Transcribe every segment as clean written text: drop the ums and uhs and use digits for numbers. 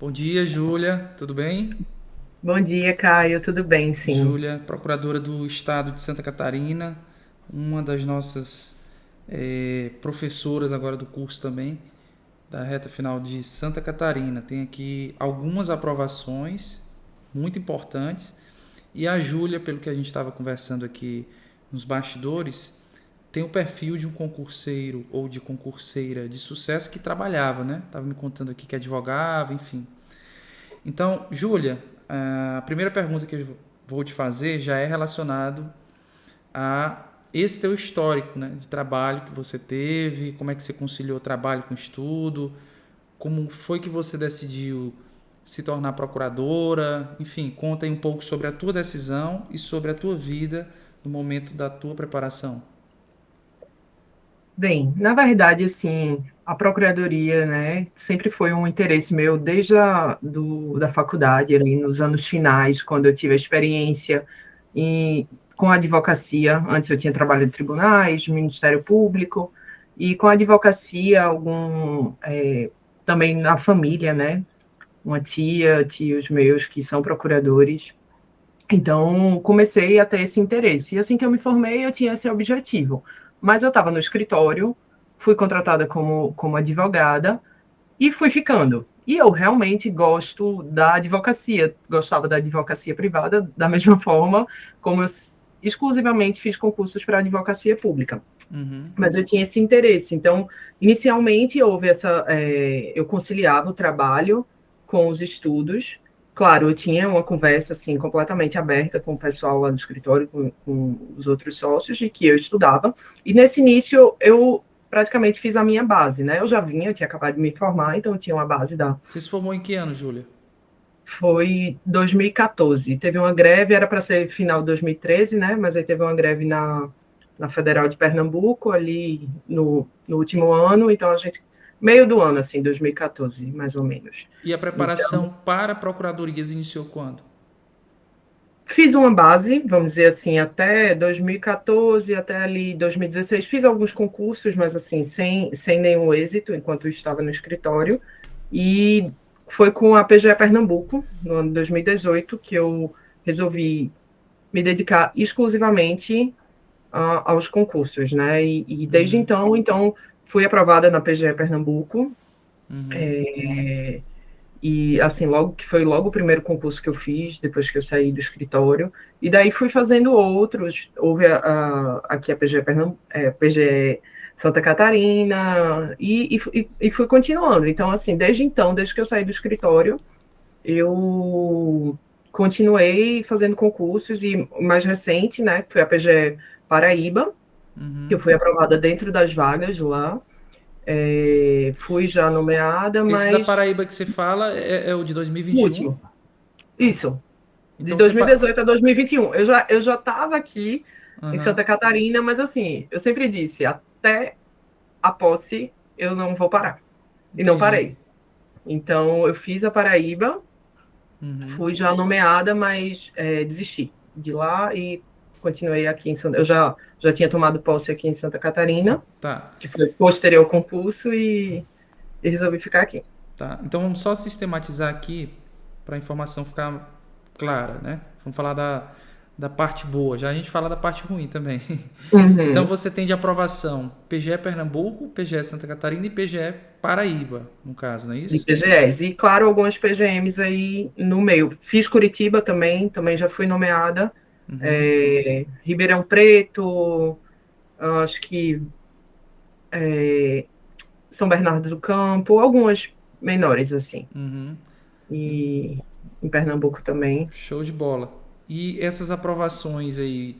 Bom dia, Júlia. Tudo bem? Bom dia, Caio. Tudo bem, sim. Júlia, procuradora do Estado de Santa Catarina, uma das nossas professoras agora do curso também, da reta final de Santa Catarina. Tem aqui algumas aprovações muito importantes. E a Júlia, pelo que a gente estava conversando aqui nos bastidores, tem o perfil de um concurseiro ou de concurseira de sucesso que trabalhava, né? Estava me contando aqui que advogava, enfim. Então, Júlia, a primeira pergunta que eu vou te fazer já é relacionado a esse teu histórico, né, de trabalho que você teve, como é que você conciliou trabalho com estudo, como foi que você decidiu se tornar procuradora, enfim, conta aí um pouco sobre a tua decisão e sobre a tua vida no momento da tua preparação. Bem, na verdade, assim, a procuradoria, né, sempre foi um interesse meu desde da faculdade, ali nos anos finais, quando eu tive a experiência em, com a advocacia. Antes eu tinha trabalhado em tribunais, Ministério Público, e com a advocacia, também na família, né, uma tia, tios meus que são procuradores. Então, comecei a ter esse interesse. E assim que eu me formei, eu tinha esse objetivo. Mas eu estava no escritório, fui contratada como advogada e fui ficando. E eu realmente gosto da advocacia, gostava da advocacia privada, da mesma forma como eu exclusivamente fiz concursos para advocacia pública. Uhum. Mas eu tinha esse interesse. Então, inicialmente houve eu conciliava o trabalho com os estudos. Claro, eu tinha uma conversa assim completamente aberta com o pessoal lá do escritório, com os outros sócios, de que eu estudava. E nesse início eu praticamente fiz a minha base, né? Eu tinha acabado de me formar, então eu tinha uma base da. Você se formou em que ano, Júlia? Foi 2014. Teve uma greve, era para ser final de 2013, né? Mas aí teve uma greve na Federal de Pernambuco, ali no último ano, então a gente. Meio do ano, assim, 2014, mais ou menos. E a Então, preparação para procuradorias iniciou quando? fiz uma base, vamos dizer assim, até 2014, até ali 2016. Fiz alguns concursos, mas assim, sem nenhum êxito, enquanto eu estava no escritório. E foi com a PGE Pernambuco, no ano de 2018, que eu resolvi me dedicar exclusivamente aos concursos, né? E desde Uhum. então, fui aprovada na PGE Pernambuco. Uhum. É, e assim, logo o primeiro concurso que eu fiz, depois que eu saí do escritório. E daí fui fazendo outros. Houve aqui a PGE, PGE Santa Catarina, e fui continuando. Então, assim, desde então, desde que eu saí do escritório, eu continuei fazendo concursos, e o mais recente, né, que foi a PGE Paraíba, que eu Uhum. fui aprovada dentro das vagas lá. Fui já nomeada, Esse da mas Paraíba que você fala é o de o 2021? último. Isso, de Então você. 2018 a 2021. Eu já estava aqui em Aham. Santa Catarina, mas assim, eu sempre disse, até a posse eu não vou parar. E não Entendi. parei. Então, eu fiz a Paraíba, Uhum. fui já nomeada, mas desisti de lá e continuei aqui em Santa. Eu já tinha tomado posse aqui em Santa Catarina, Tá, que foi posterior ao concurso, e resolvi ficar aqui. tá. Então vamos só sistematizar aqui para a informação ficar clara, né? Vamos falar da parte boa. Já a gente fala da parte ruim também. Então Uhum. você tem de aprovação PGE Pernambuco, PGE Santa Catarina e PGE Paraíba, no caso, não é De isso? PGEs. E, claro, algumas PGMs aí no meio. Fiz Curitiba também já fui nomeada. Uhum. Ribeirão Preto, acho que São Bernardo do Campo, algumas menores, assim. Uhum. E em Pernambuco também. Show de bola. E essas aprovações aí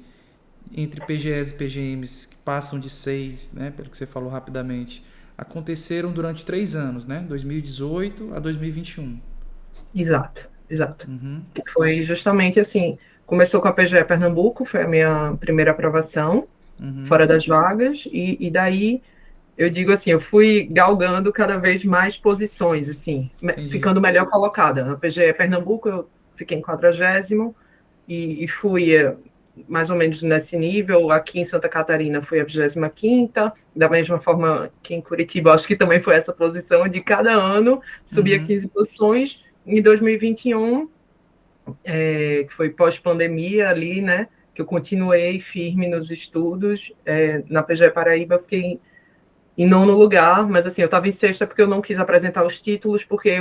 entre PGEs e PGMs que passam de 6, né, pelo que você falou rapidamente, aconteceram durante 3 anos, né? 2018 a 2021. Exato, exato. Uhum. Que foi justamente assim, começou com a PGE Pernambuco, foi a minha primeira aprovação, Uhum. fora das vagas, e daí eu digo assim, eu fui galgando cada vez mais posições, assim, Entendi. ficando melhor colocada. Na PGE Pernambuco eu fiquei em 40º e fui mais ou menos nesse nível. Aqui em Santa Catarina foi a 25ª, da mesma forma que em Curitiba, acho que também foi essa posição, de cada ano subia Uhum. 15 posições, em 2021, que foi pós-pandemia ali, né, que eu continuei firme nos estudos, na PGE Paraíba eu fiquei em nono lugar, mas assim, eu estava em sexta porque eu não quis apresentar os títulos, porque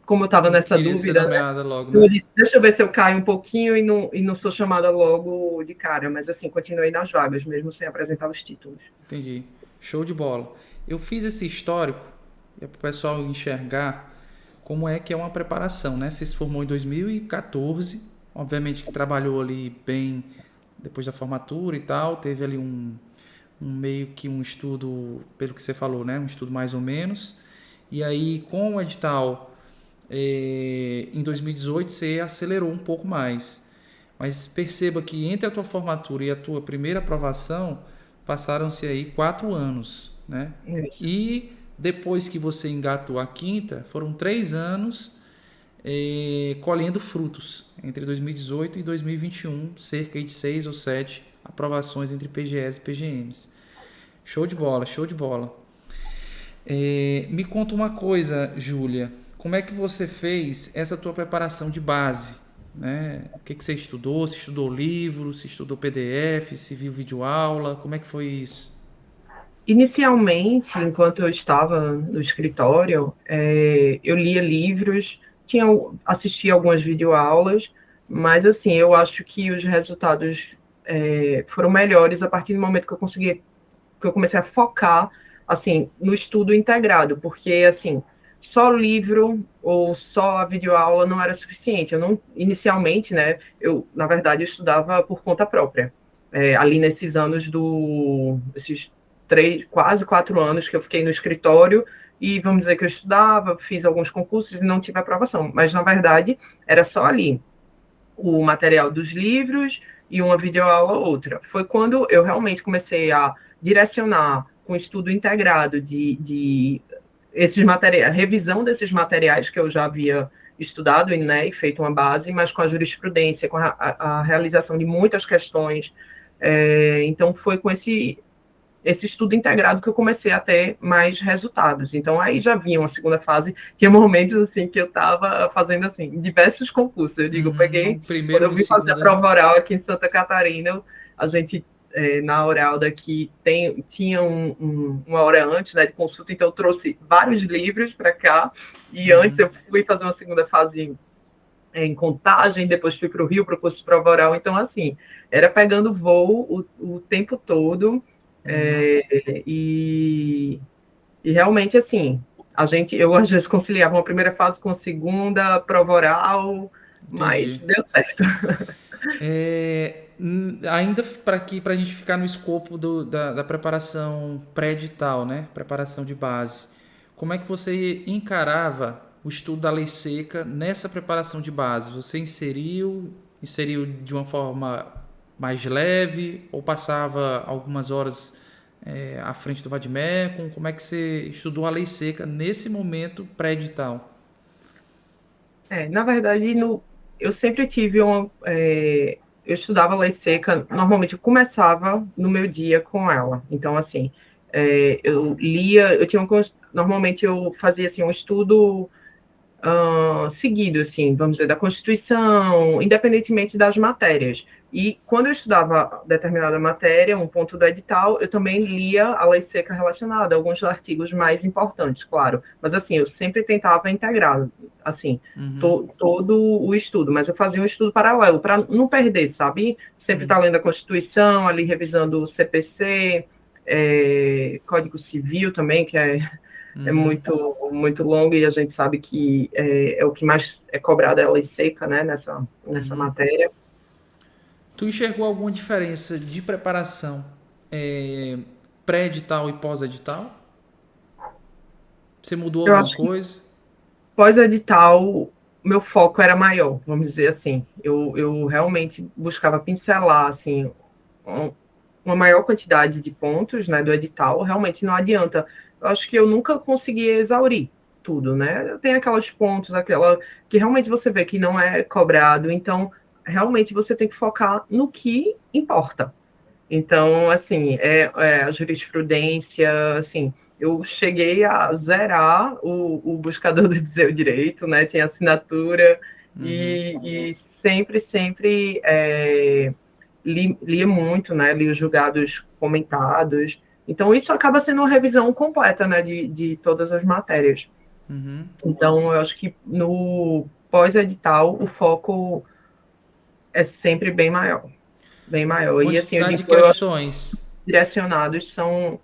como eu estava Não nessa queria ser dúvida, né, nomeada logo, eu né? disse, deixa eu ver se eu caio um pouquinho e não sou chamada logo de cara, mas assim, continuei nas vagas, mesmo sem apresentar os títulos. Entendi. Show de bola. Eu fiz esse histórico para o pessoal enxergar como é que é uma preparação, né? Você se formou em 2014, obviamente que trabalhou ali bem depois da formatura e tal, teve ali um meio que um estudo, pelo que você falou, né? Um estudo mais ou menos. E aí, com o edital, em 2018, você acelerou um pouco mais. Mas perceba que entre a tua formatura e a tua primeira aprovação, passaram-se aí 4 anos, né? Isso. E depois que você engatou a quinta, foram 3 anos colhendo frutos. Entre 2018 e 2021, cerca de 6 ou 7 aprovações entre PGS e PGMs. Show de bola, show de bola. Me conta uma coisa, Júlia. Como é que você fez essa tua preparação de base? Né? O que você estudou? Se estudou livro, se estudou PDF, se viu videoaula? Como é que foi isso? Inicialmente, enquanto eu estava no escritório, eu lia livros, assistia algumas videoaulas, mas assim, eu acho que os resultados foram melhores a partir do momento que eu comecei a focar assim no estudo integrado, porque assim só livro ou só a videoaula não era suficiente. Eu não inicialmente, né? Eu na verdade eu estudava por conta própria. Ali nesses anos esses 3, quase 4 anos que eu fiquei no escritório e vamos dizer que eu estudava, fiz alguns concursos e não tive aprovação, mas na verdade era só ali o material dos livros e uma videoaula ou outra. Foi quando eu realmente comecei a direcionar com estudo integrado de esses materiais, revisão desses materiais que eu já havia estudado, né, e feito uma base, mas com a jurisprudência, com a realização de muitas questões. Então, foi com esse estudo integrado que eu comecei a ter mais resultados. Então aí já vinha uma segunda fase, tinha momentos assim que eu estava fazendo assim diversos concursos. Eu digo, eu No peguei quando primeiro eu e vim fazer a segunda. prova oral aqui em Santa Catarina, a gente na oral daqui tinha uma hora antes, né, de consulta, então eu trouxe vários livros para cá e antes eu fui fazer uma segunda fase em Contagem, depois fui para o Rio para o curso de prova oral, então assim, era pegando voo o tempo todo, e, e realmente assim, eu às vezes conciliava uma primeira fase com a segunda, prova oral, mas Entendi. deu certo. Ainda para a gente ficar no escopo da preparação pré-edital, né? Preparação de base. Como é que você encarava o estudo da lei seca nessa preparação de base? Você inseriu de uma forma mais leve ou passava algumas horas à frente do Vadmecum? Como é que você estudou a lei seca nesse momento pré-edital? Na verdade, eu sempre tive eu estudava lei seca, normalmente eu começava no meu dia com ela. Então, assim, eu lia, normalmente eu fazia assim, um estudo seguido, assim, vamos dizer, da Constituição, independentemente das matérias. E quando eu estudava determinada matéria, um ponto do edital, eu também lia a lei seca relacionada, alguns artigos mais importantes, claro. Mas, assim, eu sempre tentava integrar, assim, todo o estudo, mas eu fazia um estudo paralelo, para não perder, sabe? Sempre estar lendo a Constituição, ali revisando o CPC, Código Civil também, que é muito, muito longo e a gente sabe que é o que mais é cobrado é a lei seca, né, nessa matéria. Tu enxergou alguma diferença de preparação pré-edital e pós-edital? Você mudou Eu alguma acho que coisa? pós-edital, meu foco era maior, vamos dizer assim. Eu realmente buscava pincelar, assim, uma maior quantidade de pontos, né, do edital. Realmente não adianta. Eu acho que eu nunca consegui exaurir tudo, né? Tem aqueles pontos, aquela que realmente você vê que não é cobrado. Então, realmente você tem que focar no que importa. Então, assim, a jurisprudência, assim, eu cheguei a zerar o buscador do Dizer Direito, né? Tinha assinatura e sempre lia muito, né? Li os julgados comentados. Então, isso acaba sendo uma revisão completa, né? De todas as matérias. Então, eu acho que no pós-edital o foco é sempre bem maior. Bem maior. E, assim, Quantidade de eu acho que questões. direcionados são,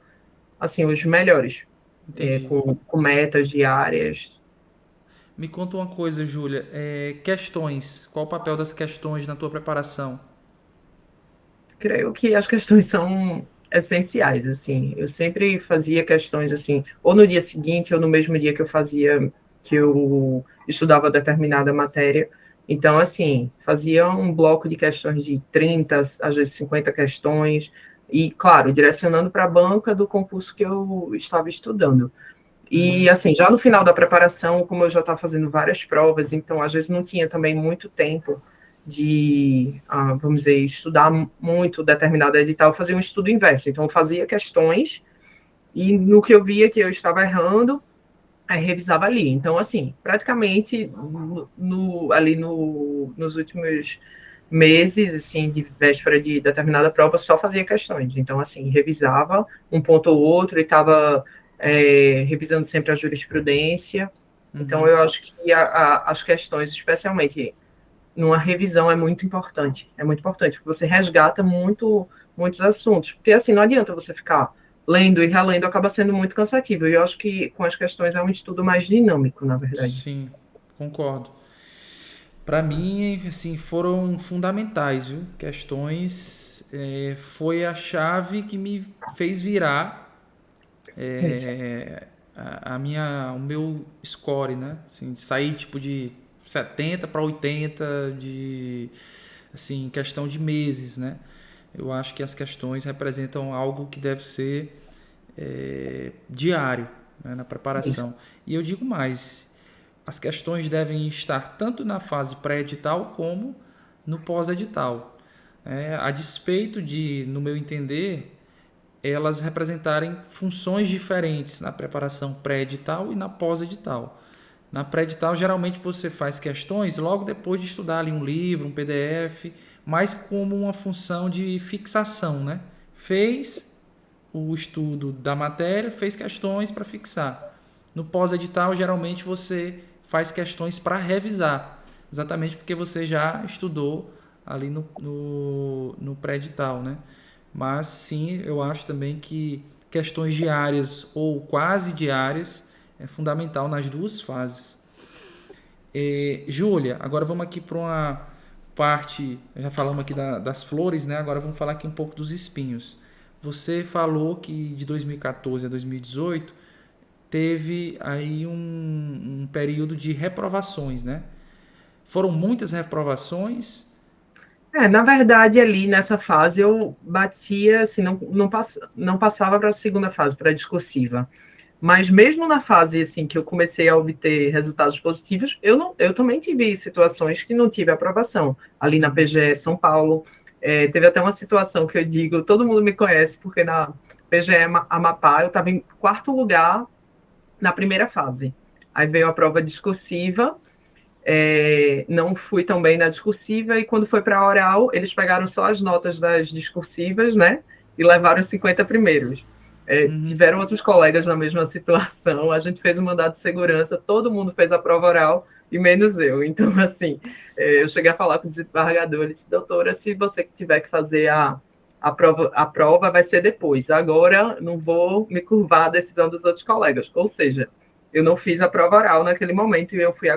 assim, os melhores. Entendi. Com metas diárias. Me conta uma coisa, Júlia. Questões. Qual o papel das questões na tua preparação? Creio que as questões são essenciais, assim. Eu sempre fazia questões, assim, ou no dia seguinte, ou no mesmo dia que eu estudava determinada matéria. Então, assim, fazia um bloco de questões de 30, às vezes 50 questões, e, claro, direcionando para a banca do concurso que eu estava estudando. E, assim, já no final da preparação, como eu já estava fazendo várias provas, então, às vezes, não tinha também muito tempo de, vamos dizer, estudar muito determinado edital, fazer um estudo inverso. Então, eu fazia questões e no que eu via que eu estava errando, aí revisava ali. Então, assim, praticamente, nos últimos meses, assim, de véspera de determinada prova, só fazia questões. Então, assim, revisava um ponto ou outro e estava revisando sempre a jurisprudência. Então, eu acho que as questões, especialmente numa revisão, é muito importante. É muito importante, porque você resgata muitos assuntos. Porque, assim, não adianta você ficar lendo e relendo, acaba sendo muito cansativo. E eu acho que com as questões é um estudo mais dinâmico, na verdade. Sim, concordo. Para mim, assim, foram fundamentais, viu? Questões foi a chave que me fez virar o meu score, né? Assim, de sair tipo de 70 para 80 de assim, questão de meses, né? Eu acho que as questões representam algo que deve ser diário, né, na preparação. E eu digo mais, as questões devem estar tanto na fase pré-edital como no pós-edital. A despeito de, no meu entender, elas representarem funções diferentes na preparação pré-edital e na pós-edital. Na pré-edital, geralmente você faz questões logo depois de estudar ali um livro, um PDF, mas como uma função de fixação, né? Fez o estudo da matéria, fez questões para fixar. No pós-edital, geralmente você faz questões para revisar, exatamente porque você já estudou ali no pré-edital, né? Mas sim, eu acho também que questões diárias ou quase diárias é fundamental nas duas fases. Júlia, agora vamos aqui para uma parte, já falamos aqui das flores, né? Agora vamos falar aqui um pouco dos espinhos. Você falou que de 2014 a 2018 teve aí um período de reprovações, né? Foram muitas reprovações? Na verdade, ali nessa fase eu batia, assim, não passava para a segunda fase, para a discursiva. Mas mesmo na fase assim que eu comecei a obter resultados positivos, eu também tive situações que não tive aprovação. Ali na PGE São Paulo, teve até uma situação que eu digo, todo mundo me conhece, porque na PGE Amapá eu estava em quarto lugar na primeira fase. Aí veio a prova discursiva, não fui tão bem na discursiva, e quando foi para a oral, eles pegaram só as notas das discursivas, né, e levaram os 50 primeiros. Tiveram outros colegas na mesma situação, a gente fez um mandado de segurança, todo mundo fez a prova oral, e menos eu. Então, assim, eu cheguei a falar com o desembargador, ele disse, doutora, se você tiver que fazer a prova vai ser depois, agora não vou me curvar à decisão dos outros colegas. Ou seja, eu não fiz a prova oral naquele momento, e eu fui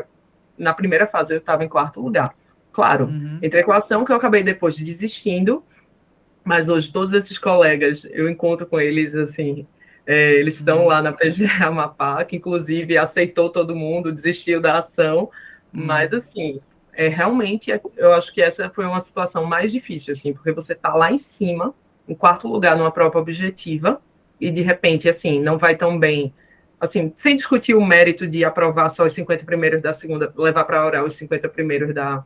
na primeira fase eu estava em quarto lugar. Claro, entrei com a ação que eu acabei depois desistindo, mas hoje todos esses colegas, eu encontro com eles, assim, eles estão lá na PGE Amapá, que inclusive aceitou todo mundo, desistiu da ação, mas assim, realmente, eu acho que essa foi uma situação mais difícil, assim, porque você está lá em cima, em quarto lugar numa prova objetiva, e de repente, assim, não vai tão bem, assim, sem discutir o mérito de aprovar só os 50 primeiros da segunda, levar para a oral os 50 primeiros da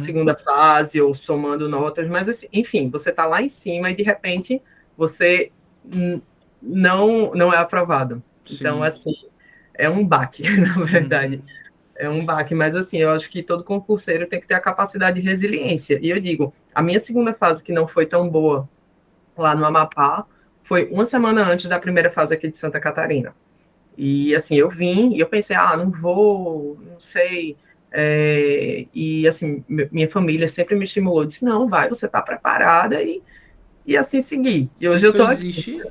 segunda fase, ou somando notas, mas, assim, enfim, você está lá em cima e, de repente, você não é aprovado. Então, Sim. assim, é um baque, na verdade. Uhum. É um baque, mas assim, eu acho que todo concurseiro tem que ter a capacidade de resiliência. E eu digo, a minha segunda fase, que não foi tão boa lá no Amapá, foi uma semana antes da primeira fase aqui de Santa Catarina. E assim, eu vim e eu pensei, não vou, não sei. E assim, minha família sempre me estimulou, disse, não, vai, você está preparada e assim seguir. E hoje eu Isso estou aqui. existe.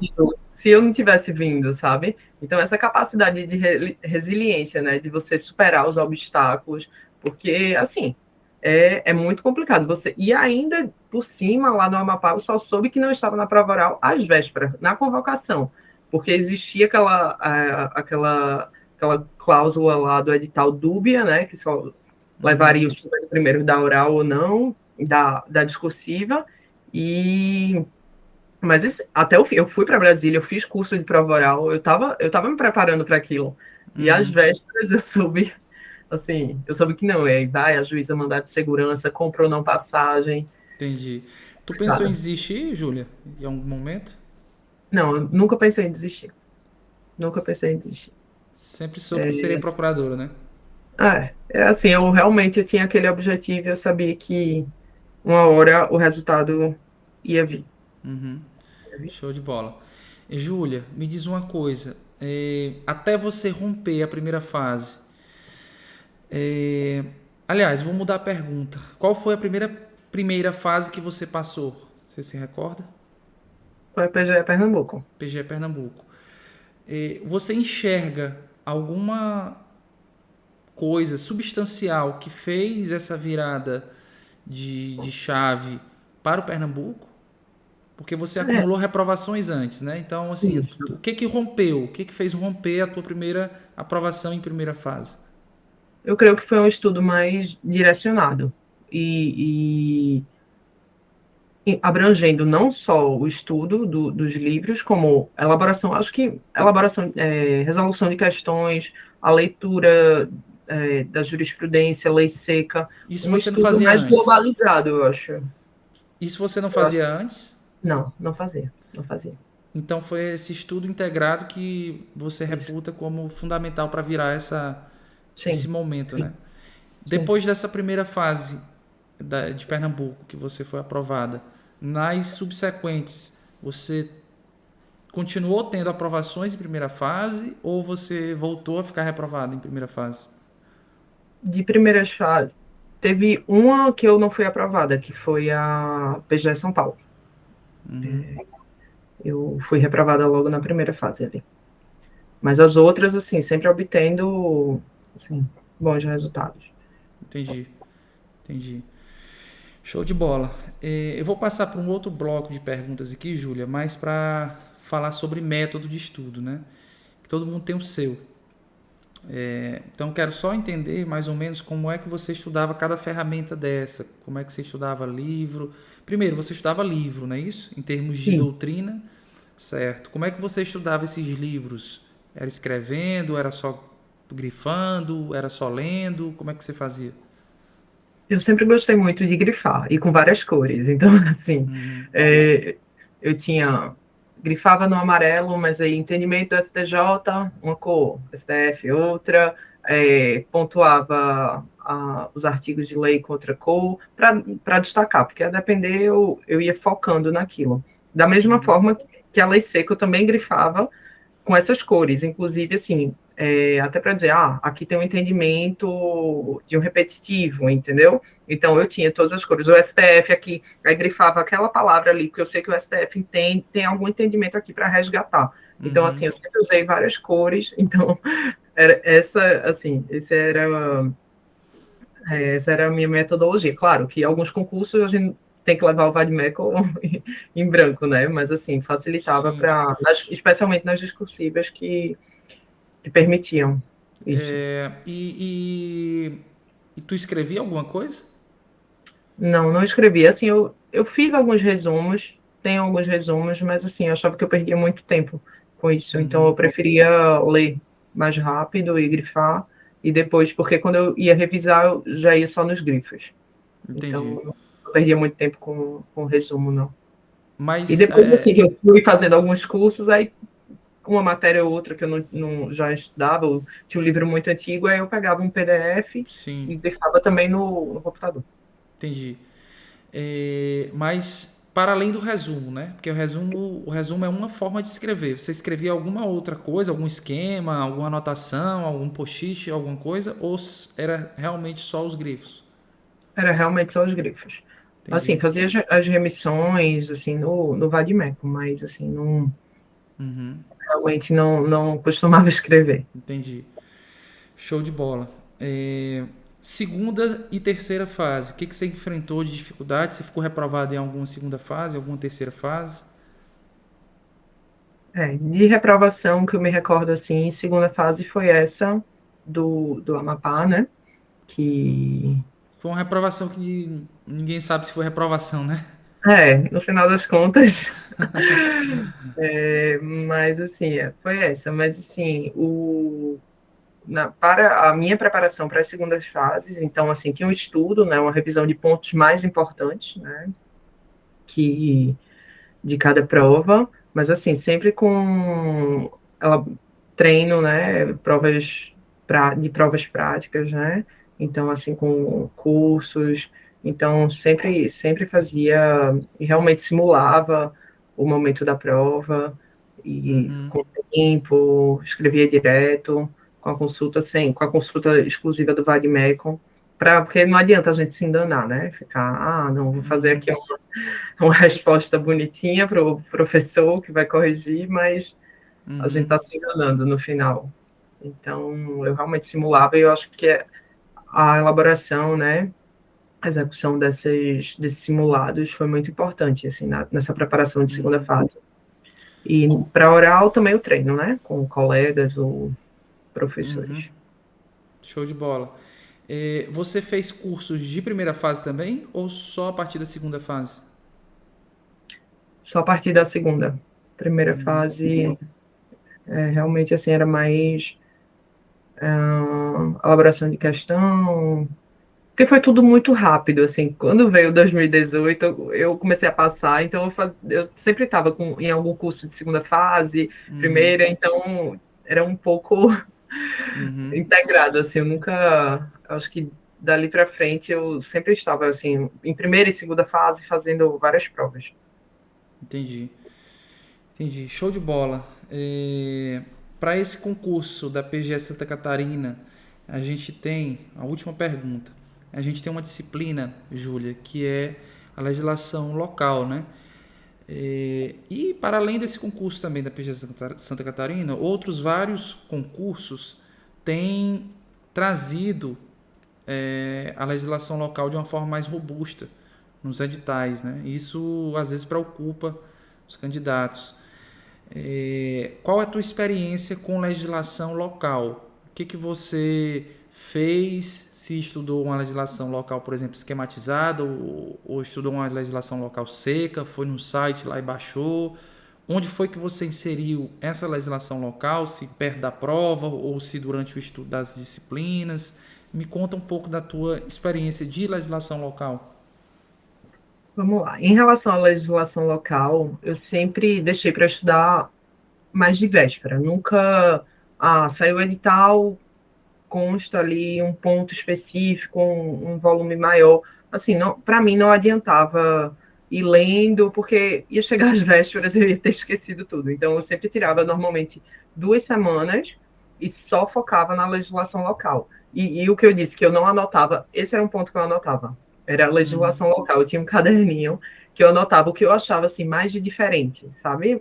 Se eu não tivesse vindo, sabe? Então, essa capacidade de resiliência, né? De você superar os obstáculos, porque, assim, é muito complicado. E ainda, por cima, lá no Amapá, eu só soube que não estava na prova oral às vésperas, na convocação, porque existia aquela cláusula lá do edital dúbia, né? Que só levaria Uhum. os primeiros da oral ou não, da discursiva, e mas até eu fui para Brasília, eu fiz curso de prova oral, eu tava me preparando para aquilo. E às Uhum. vésperas eu soube, assim, eu soube que não, vai, a juíza mandar de segurança, comprou não passagem. Entendi. Tu pensou em Cara, desistir, Júlia, em algum momento? não, eu nunca pensei em desistir. Nunca pensei em desistir. Sempre soube que seria procuradora, né? É assim, eu tinha aquele objetivo, eu sabia que uma hora o resultado ia vir. Uhum. Ia vir. Show de bola. E, Júlia, me diz uma coisa. Até você romper a primeira fase. é, Aliás, vou mudar a pergunta. Qual foi a primeira fase que você passou? Você se recorda? Foi a PGE Pernambuco. PGE Pernambuco. Você enxerga alguma coisa substancial que fez essa virada de chave para o Pernambuco? Porque você É, acumulou reprovações antes, né? Então, assim, isso. o que que rompeu? O que que fez romper a tua primeira aprovação em primeira fase? Eu creio que foi um estudo mais direcionado. E abrangendo não só o estudo dos livros, como elaboração, acho que elaboração, resolução de questões, a leitura da jurisprudência, lei seca, Isso um você não estudo fazia mais antes. globalizado, eu acho. Isso você não Eu acho. fazia antes. Não, não fazia, não fazia. Então foi esse estudo integrado que você Isso. reputa como fundamental para virar esse Sim, momento, sim, né? sim. Depois dessa primeira fase de Pernambuco, que você foi aprovada, nas subsequentes, você continuou tendo aprovações em primeira fase ou você voltou a ficar reprovado em primeira fase? De primeiras fases, teve uma que eu não fui aprovada, que foi a PGE São Paulo. Eu fui reprovada logo na primeira fase ali. Mas as outras, assim, sempre obtendo, assim, bons resultados. Entendi, entendi. Show de bola. Eu vou passar para um outro bloco de perguntas aqui, Júlia, mais para falar sobre método de estudo, né? Que todo mundo tem o seu. Então, quero só entender mais ou menos como é que você estudava cada ferramenta dessa, como é que você estudava livro. Primeiro, você estudava livro, não é isso? Em termos de Sim, doutrina, certo? Como é que você estudava esses livros? Era escrevendo, era só grifando, era só lendo? Como é que você fazia? eu sempre gostei muito de grifar, e com várias cores. Então, assim, é, eu grifava no amarelo, mas aí entendimento do STJ, uma cor, STF, outra, pontuava os artigos de lei com outra cor, para destacar, porque a depender eu ia focando naquilo. Da mesma forma que a lei seca eu também grifava com essas cores, inclusive assim, até para dizer, aqui tem um entendimento de um repetitivo, entendeu? Então eu tinha todas as cores. O STF aqui, aí grifava aquela palavra ali, porque eu sei que o STF tem algum entendimento aqui para resgatar. Então, assim, eu sempre usei várias cores, então essa era a minha metodologia. Claro que alguns concursos a gente tem que levar o Vademecum em branco, né? Mas assim, facilitava Sim. especialmente nas discursivas que permitiam isso. E tu escrevia alguma coisa? Não, não escrevi. Assim, eu fiz alguns resumos, tenho alguns resumos, mas assim, eu achava que eu perdia muito tempo com isso. Então eu preferia ler mais rápido e grifar, e depois, porque quando eu ia revisar, eu já ia só nos grifos. Entendi. Então eu perdia muito tempo com o resumo, não. E Mas depois, assim, que eu fui fazendo alguns cursos, aí uma matéria ou outra que eu já estudava, ou tinha um livro muito antigo, aí eu pegava um PDF Sim, e deixava também no computador. entendi. Mas para além do resumo, né? Porque o resumo é uma forma de escrever. Você escrevia alguma outra coisa, algum esquema, alguma anotação, algum post-it, alguma coisa, ou era realmente só os grifos? Era realmente só os grifos. Assim, Entendi. fazia as remissões, assim, no Vadimeco, mas, assim, não, Uhum, realmente não costumava escrever. entendi. Show de bola. Segunda e terceira fase. O que você enfrentou de dificuldade? Você ficou reprovado em alguma segunda fase, alguma terceira fase? De reprovação que eu me recordo, assim, segunda fase foi essa do Amapá, né? Que, Foi uma reprovação que ninguém sabe se foi reprovação, né? no final das contas, mas, assim, foi essa. Mas, assim, para a minha preparação para as segundas fases, então, assim, tinha um estudo, né? Uma revisão de pontos mais importantes, né? Que de cada prova, mas assim, sempre com ela, treino, né, de provas práticas, né? Então, assim, com cursos, então sempre fazia e realmente simulava o momento da prova e Uhum, com tempo, escrevia direto, com a consulta exclusiva do Vademecum, porque não adianta a gente se enganar, né? Ficar, não, vou fazer uhum, aqui uma resposta bonitinha para o professor que vai corrigir, mas a gente uhum. está se enganando no final. Então, eu realmente simulava e eu acho que a elaboração, né, a execução desses simulados foi muito importante, assim, nessa preparação de segunda fase. E para oral também o treino, né, com colegas ou professores. Show de bola. Você fez cursos de primeira fase também ou só a partir da segunda fase? Só a partir da segunda. Primeira fase, realmente, assim, era mais elaboração de questão, porque foi tudo muito rápido, assim. Quando veio 2018, eu comecei a passar, então eu sempre estava em algum curso de segunda fase, Uhum, primeira, então era um pouco uhum, integrado, assim. Eu nunca, acho que dali para frente eu sempre estava assim em primeira e segunda fase fazendo várias provas. entendi. Entendi. Show de bola. Para esse concurso da PGE Santa Catarina, a gente tem a última pergunta. A gente tem uma disciplina, Júlia, que é a legislação local, né? E para além desse concurso também da PGE Santa Catarina, outros vários concursos têm trazido a legislação local de uma forma mais robusta nos editais, né? Isso às vezes preocupa os candidatos. Qual é a tua experiência com legislação local? O que você fez? Se estudou uma legislação local, por exemplo, esquematizada, ou estudou uma legislação local seca, foi no site lá e baixou? Onde foi que você inseriu essa legislação local? Se perto da prova ou se durante o estudo das disciplinas? Me conta um pouco da tua experiência de legislação local. Vamos lá. Em relação à legislação local, eu sempre deixei para estudar mais de véspera. Nunca, saiu o edital, consta ali um ponto específico, um volume maior. Assim, para mim não adiantava ir lendo, porque ia chegar às vésperas e eu ia ter esquecido tudo. Então eu sempre tirava normalmente 2 semanas e só focava na legislação local. E o que eu disse que eu não anotava, esse era um ponto que eu anotava. Era a legislação local. Eu tinha um caderninho que eu anotava o que eu achava assim mais de diferente, sabe?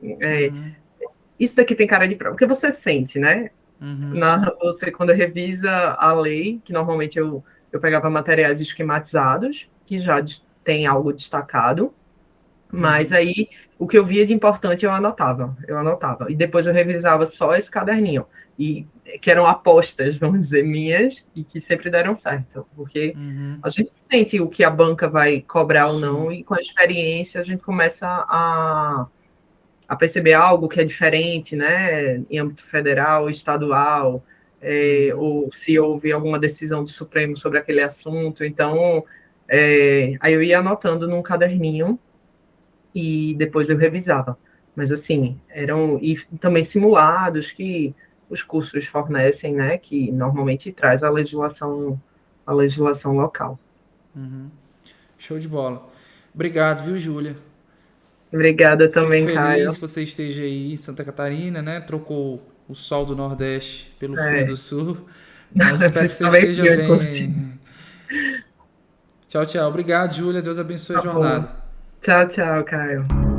Isso daqui tem cara de prova. O que você sente, né? Você, quando revisa a lei, que normalmente eu pegava materiais esquematizados, que já tem algo destacado, mas aí o que eu via de importante eu anotava. E depois eu revisava só esse caderninho. E que eram apostas, vamos dizer, minhas, e que sempre deram certo. Porque a gente sente o que a banca vai cobrar ou Sim. não, e com a experiência a gente começa a perceber algo que é diferente, né, em âmbito federal, estadual, ou se houve alguma decisão do Supremo sobre aquele assunto. Então, aí eu ia anotando num caderninho e depois eu revisava. Mas assim, eram e também simulados que os cursos fornecem, né, que normalmente traz a legislação local. Show de bola. Obrigado, viu, Júlia? Obrigada Fico também, feliz Caio. que você esteja aí em Santa Catarina, né? Trocou o sol do Nordeste pelo frio do É, Sul. Mas espero que você estava esteja aqui onde consigo. bem. Tchau, tchau. Obrigado, Júlia. Deus abençoe a Tá bom. jornada. Tchau, tchau, Caio.